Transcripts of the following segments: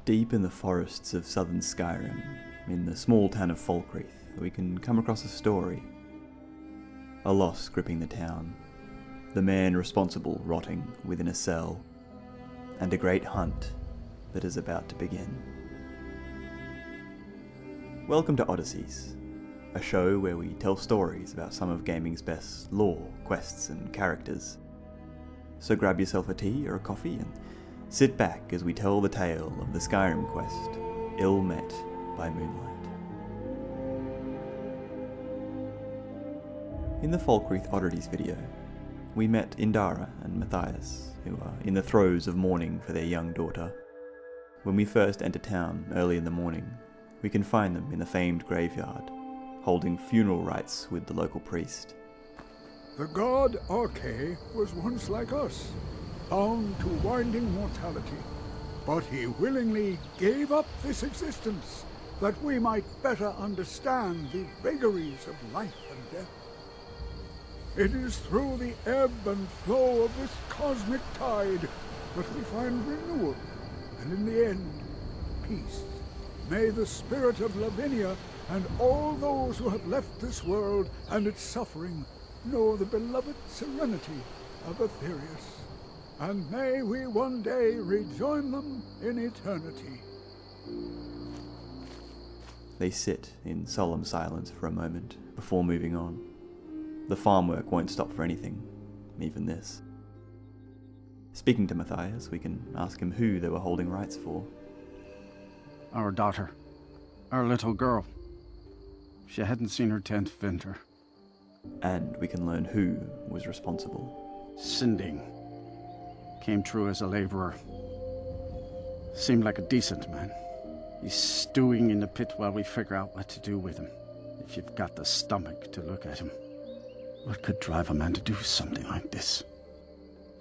Deep in the forests of southern Skyrim, in the small town of Falkreath, we can come across a story. A loss gripping the town, the man responsible rotting within a cell, and a great hunt that is about to begin. Welcome to Odysseys, a show where we tell stories about some of gaming's best lore, quests and characters. So grab yourself a tea or a coffee and sit back as we tell the tale of the Skyrim quest, Met By Moonlight. In the Falkreath Odysseys video, we met Indara and Matthias, who are in the throes of mourning for their young daughter. When we first enter town early in the morning, we can find them in the famed graveyard, holding funeral rites with the local priest. The god Arche was once like us, bound to winding mortality, but he willingly gave up this existence that we might better understand the vagaries of life and death. It is through the ebb and flow of this cosmic tide that we find renewal, and in the end, peace. May the spirit of Lavinia and all those who have left this world and its suffering know the beloved serenity of Aetherius. And may we one day rejoin them in eternity. They sit in solemn silence for a moment before moving on. The farm work won't stop for anything, even this. Speaking to Matthias, we can ask him who they were holding rites for. Our daughter. Our little girl. She hadn't seen her 10th winter. And we can learn who was responsible. Sinding. Came through as a laborer. Seemed like a decent man. He's stewing in the pit while we figure out what to do with him. If you've got the stomach to look at him. What could drive a man to do something like this?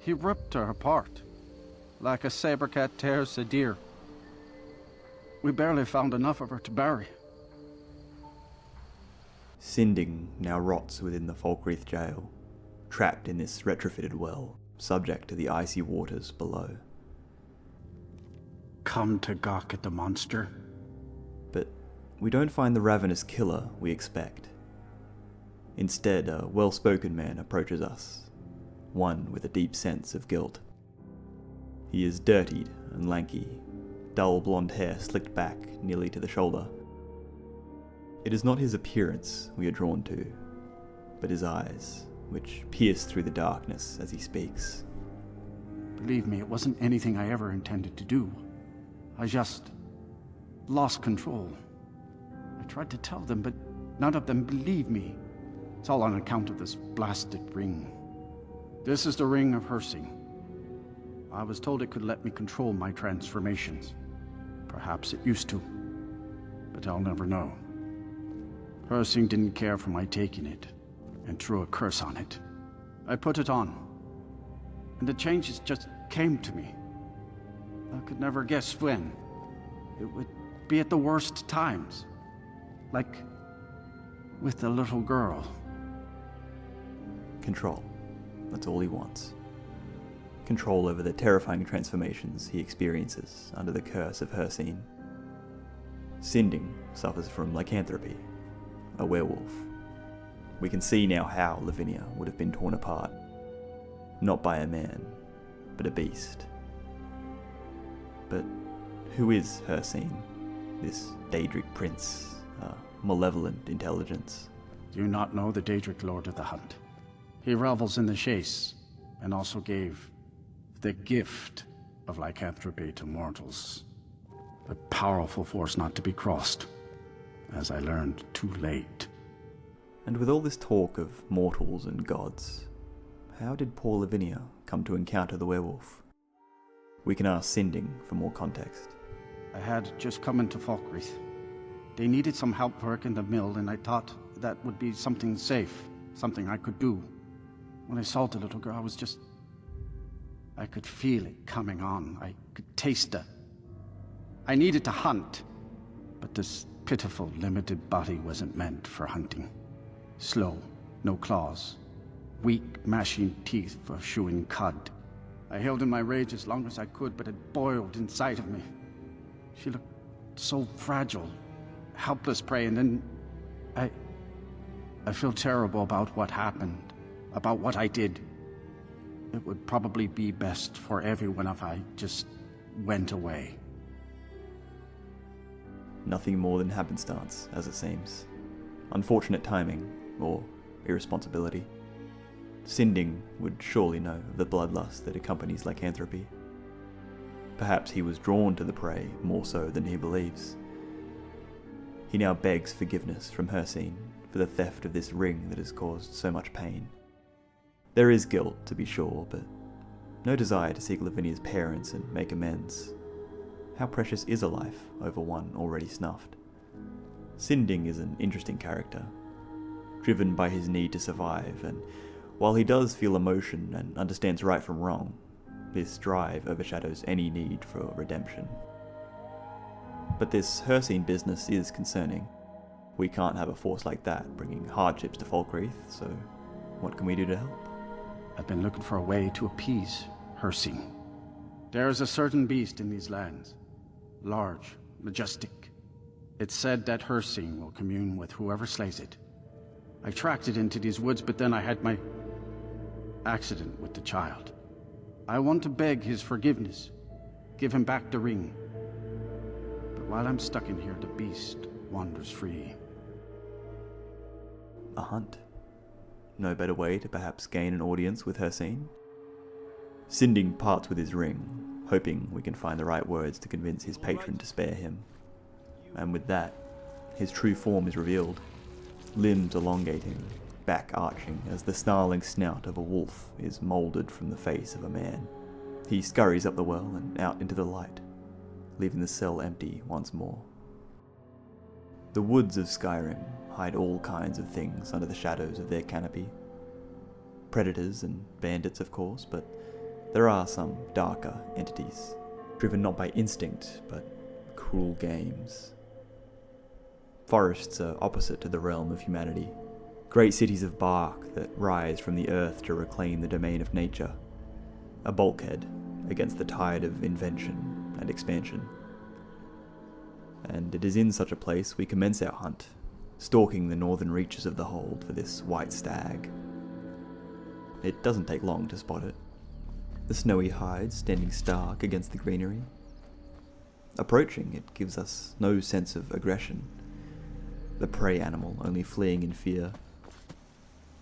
He ripped her apart. Like a saber cat tears a deer. We barely found enough of her to bury. Sinding now rots within the Falkreath jail, trapped in this retrofitted well, subject to the icy waters below. Come to gawk at the monster. But we don't find the ravenous killer we expect. Instead, a well-spoken man approaches us, one with a deep sense of guilt. He is dirtied and lanky, dull blonde hair slicked back nearly to the shoulder. It is not his appearance we are drawn to, but his eyes, which pierce through the darkness as he speaks. Believe me, it wasn't anything I ever intended to do. I just lost control. I tried to tell them, but none of them believed me. It's all on account of this blasted ring. This is the ring of Hircine. I was told it could let me control my transformations. Perhaps it used to, but I'll never know. Hircine didn't care for my taking it, and threw a curse on it. I put it on, and the changes just came to me. I could never guess when. It would be at the worst times. Like with the little girl. Control. That's all he wants. Control over the terrifying transformations he experiences under the curse of Hircine. Sinding suffers from lycanthropy, a werewolf. We can see now how Lavinia would have been torn apart. Not by a man, but a beast. But who is Hircine, this Daedric prince, a malevolent intelligence? Do you not know the Daedric Lord of the Hunt? He revels in the chase, and also gave the gift of lycanthropy to mortals. A powerful force not to be crossed, as I learned too late. And with all this talk of mortals and gods, how did poor Lavinia come to encounter the werewolf? We can ask Sinding for more context. I had just come into Falkreath. They needed some help working the mill, and I thought that would be something safe, something I could do. When I saw the little girl, I could feel it coming on. I could taste it. I needed to hunt, but this pitiful, limited body wasn't meant for hunting. Slow, no claws, weak, mashing teeth for chewing cud. I held in my rage as long as I could, but it boiled inside of me. She looked so fragile, helpless prey, and then I feel terrible about what happened, about what I did. It would probably be best for everyone if I just went away. Nothing more than happenstance, as it seems. Unfortunate timing, or irresponsibility. Sinding would surely know of the bloodlust that accompanies lycanthropy. Perhaps he was drawn to the prey more so than he believes. He now begs forgiveness from Hircine for the theft of this ring that has caused so much pain. There is guilt, to be sure, but no desire to seek Lavinia's parents and make amends. How precious is a life over one already snuffed? Sinding is an interesting character, driven by his need to survive, and while he does feel emotion and understands right from wrong, this drive overshadows any need for redemption. But this Hircine business is concerning. We can't have a force like that bringing hardships to Falkreath, so what can we do to help? I've been looking for a way to appease Hircine. There is a certain beast in these lands. Large, majestic. It's said that Hircine will commune with whoever slays it. I tracked it into these woods, but then I had my accident with the child. I want to beg his forgiveness. Give him back the ring. But while I'm stuck in here, the beast wanders free. A hunt. No better way to perhaps gain an audience with Hircine? Sinding parts with his ring, hoping we can find the right words to convince his patron to spare him. And with that, his true form is revealed, limbs elongating, back arching as the snarling snout of a wolf is moulded from the face of a man. He scurries up the well and out into the light, leaving the cell empty once more. The woods of Skyrim hide all kinds of things under the shadows of their canopy. Predators and bandits, of course, but there are some darker entities, driven not by instinct, but cruel games. Forests are opposite to the realm of humanity, great cities of bark that rise from the earth to reclaim the domain of nature, a bulkhead against the tide of invention and expansion. And it is in such a place we commence our hunt, stalking the northern reaches of the hold for this white stag. It doesn't take long to spot it, the snowy hide standing stark against the greenery. Approaching, it gives us no sense of aggression, the prey animal only fleeing in fear.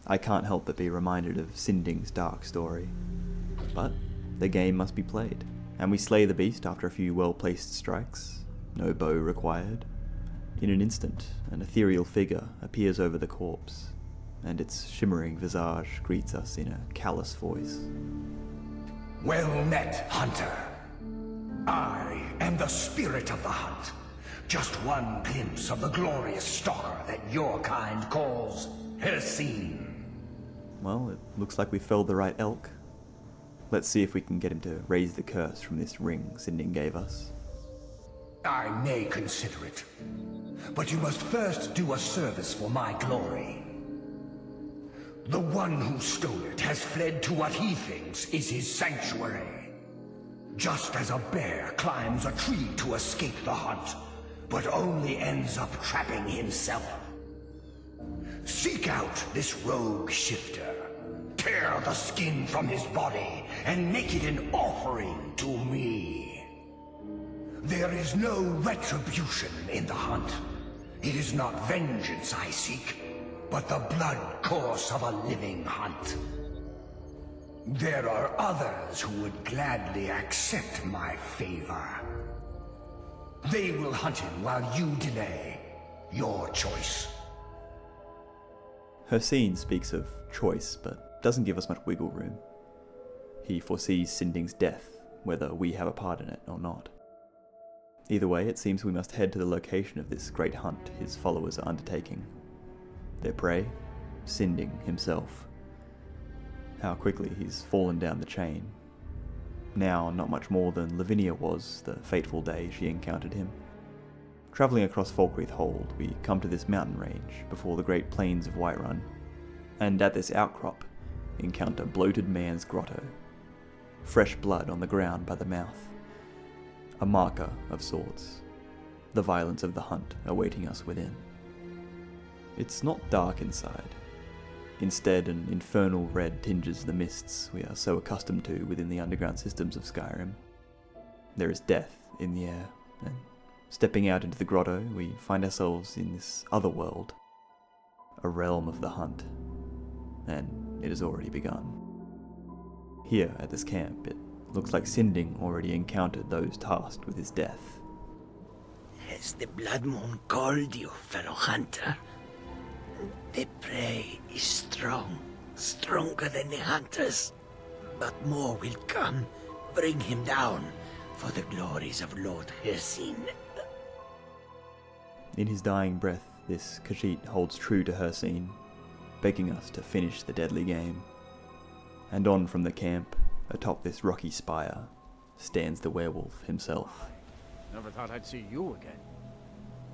I can't help but be reminded of Sinding's dark story. But the game must be played, and we slay the beast after a few well-placed strikes, no bow required. In an instant, an ethereal figure appears over the corpse, and its shimmering visage greets us in a callous voice. Well met, hunter. I am the spirit of the hunt. Just one glimpse of the glorious stalker that your kind calls Hircine. Well, it looks like we felled the right elk. Let's see if we can get him to raise the curse from this ring Sinding gave us. I may consider it, but you must first do a service for my glory. The one who stole it has fled to what he thinks is his sanctuary. Just as a bear climbs a tree to escape the hunt, but only ends up trapping himself. Seek out this rogue shifter, tear the skin from his body, and make it an offering to me. There is no retribution in the hunt. It is not vengeance I seek, but the blood course of a living hunt. There are others who would gladly accept my favor. They will hunt him while you delay. Your choice. Hircine speaks of choice, but doesn't give us much wiggle room. He foresees Sinding's death, whether we have a part in it or not. Either way, it seems we must head to the location of this great hunt his followers are undertaking. Their prey? Sinding himself. How quickly he's fallen down the chain. Now not much more than Lavinia was the fateful day she encountered him. Travelling across Falkreath Hold, we come to this mountain range before the great plains of Whiterun, and at this outcrop encounter bloated man's grotto. Fresh blood on the ground by the mouth. A marker of sorts. the violence of the hunt awaiting us within. It's not dark inside. Instead, an infernal red tinges the mists we are so accustomed to within the underground systems of Skyrim. There is death in the air, and stepping out into the grotto, we find ourselves in this other world, a realm of the hunt, and it has already begun. Here at this camp, it looks like Sinding already encountered those tasked with his death. Has the Blood Moon called you, fellow hunter? The prey is strong, stronger than the hunters. But more will come. Bring him down for the glories of Lord Hircine. In his dying breath, this Khajiit holds true to Hircine, begging us to finish the deadly game. And on from the camp, atop this rocky spire, stands the werewolf himself. Never thought I'd see you again.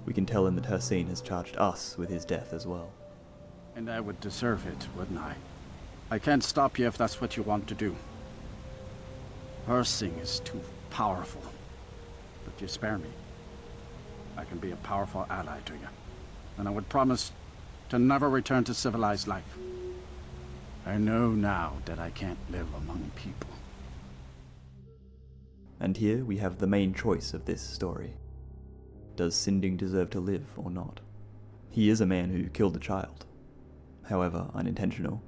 We can tell him that Hircine has charged us with his death as well. And I would deserve it, wouldn't I? I can't stop you if that's what you want to do. Hircine is too powerful. But if you spare me, I can be a powerful ally to you. And I would promise to never return to civilized life. I know now that I can't live among people. And here we have the main choice of this story. Does Sinding deserve to live or not? He is a man who killed a child. However unintentional.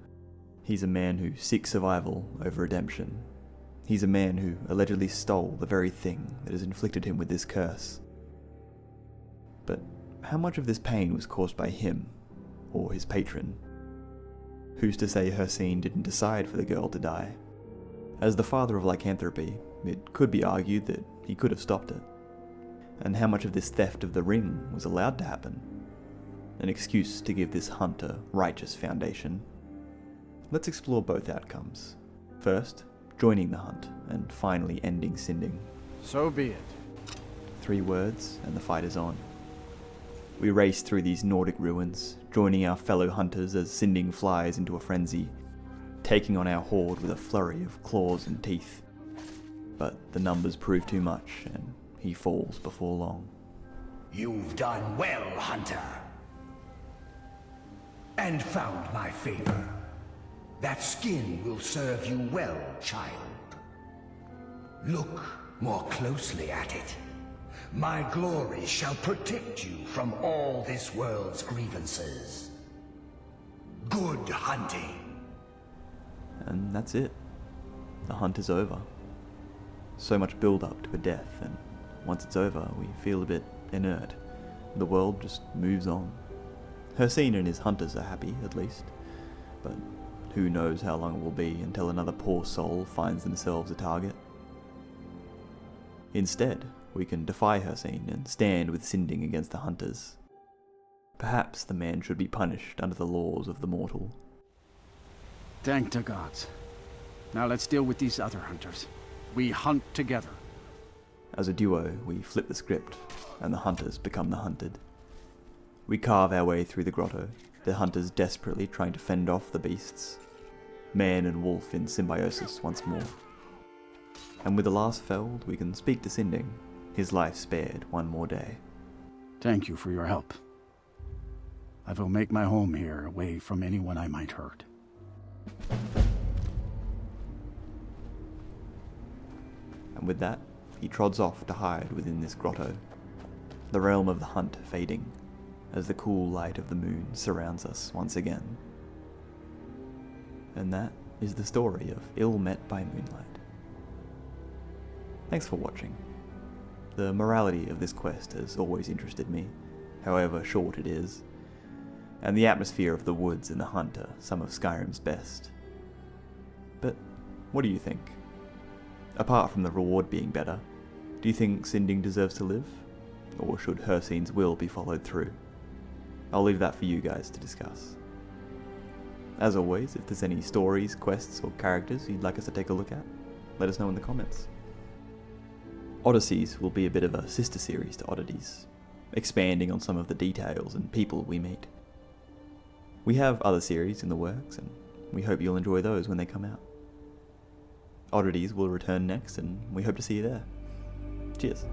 He's a man who seeks survival over redemption. He's a man who allegedly stole the very thing that has inflicted him with this curse. But how much of this pain was caused by him, or his patron? Who's to say Hircine didn't decide for the girl to die? As the father of lycanthropy, it could be argued that he could have stopped it. And how much of this theft of the ring was allowed to happen? An excuse to give this hunt a righteous foundation. Let's explore both outcomes. First, joining the hunt, and finally ending Sinding. So be it. 3 words, and the fight is on. We race through these Nordic ruins, joining our fellow hunters as Sinding flies into a frenzy, taking on our horde with a flurry of claws and teeth. But the numbers prove too much, and he falls before long. You've done well, hunter. And found my favor. That skin will serve you well, child. Look more closely at it. My glory shall protect you from all this world's grievances. Good hunting. And that's it. The hunt is over. So much build up to a death, and once it's over, we feel a bit inert. The world just moves on. Hircine and his hunters are happy, at least. But who knows how long it will be until another poor soul finds themselves a target. Instead, we can defy Hircine and stand with Sinding against the hunters. Perhaps the man should be punished under the laws of the mortal. Thank the gods. Now let's deal with these other hunters. We hunt together. As a duo, we flip the script, and the hunters become the hunted. We carve our way through the grotto, the hunters desperately trying to fend off the beasts. Man and wolf in symbiosis once more. And with the last felled, we can speak to Sinding, his life spared one more day. Thank you for your help. I will make my home here, away from anyone I might hurt. And with that, he trods off to hide within this grotto, the realm of the hunt fading, as the cool light of the moon surrounds us once again. And that is the story of Ill Met by Moonlight. Thanks for watching. The morality of this quest has always interested me, however short it is, and the atmosphere of the woods and the hunt are some of Skyrim's best. But what do you think? Apart from the reward being better, do you think Sinding deserves to live? Or should Hircine's will be followed through? I'll leave that for you guys to discuss. As always, if there's any stories, quests, or characters you'd like us to take a look at, let us know in the comments. Odysseys will be a bit of a sister series to Odysseys, expanding on some of the details and people we meet. We have other series in the works, and we hope you'll enjoy those when they come out. Odysseys will return next, and we hope to see you there. Cheers.